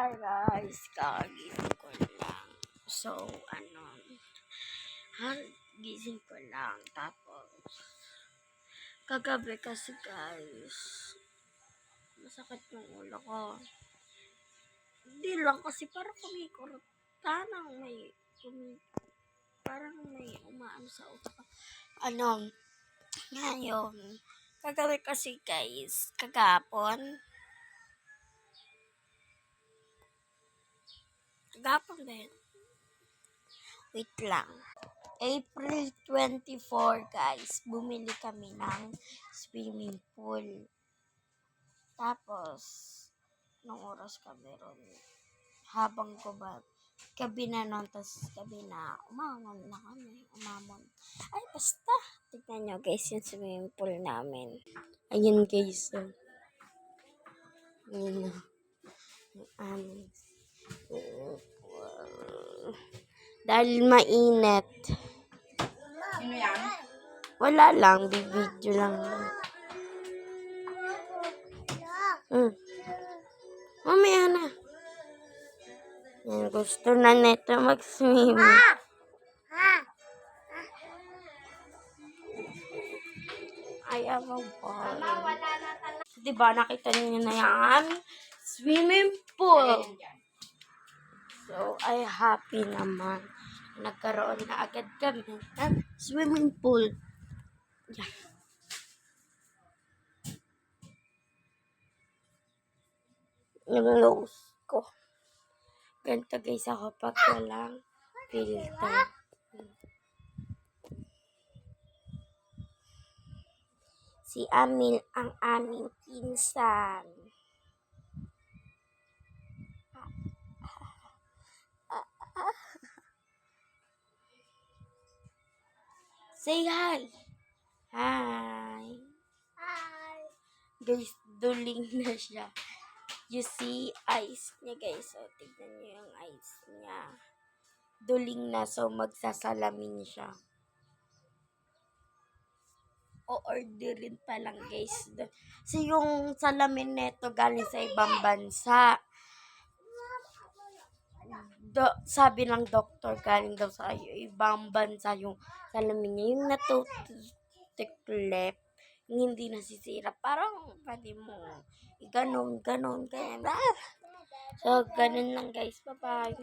Hi guys, kagising ko lang. So, gising ko lang. Tapos, kagabi kasi guys, masakit yung ulo ko. Hindi lang kasi parang kumikurot. Parang may umaano sa utak ko. Ngayon, kagabi kasi guys, kagapon din. Wait lang. April 24, guys, bumili kami ng swimming pool. Tapos, nung oras kami ron, habang gabi na nun, tapos gabi na, umamon na kami, Ay, basta, tignan nyo guys, yung swimming pool namin. Ayun guys, ayun na, yung aming swimming pool. Dahil mainit. Sino yan? Wala lang, bibidyo lang. Mamaya na. Yan, gusto na neto mag-swim. Ayaw ba? Diba, nakita niyo na yan? Swimming pool. So, ay happy naman. Nagkaroon na agad kami ng swimming pool. Yan. Yung nose ko. Ganito guys ako pag walang filter. Si Amil ang aming pinsan. Say hi. Hi. Hi. Guys, duling na siya. You see, eyes niya guys. O, tignan niyo yung eyes niya. Duling na, so magsasalamin siya. O-orderin pa lang guys. So, yung salamin neto galing sa ibang bansa. Sabi ng doktor, galing daw sa ibang bansa yung salamin niya. Yung natutuklep, yung hindi nasisira. Parang pwede mo ganon, ganyan. So, ganun lang guys. Bye-bye.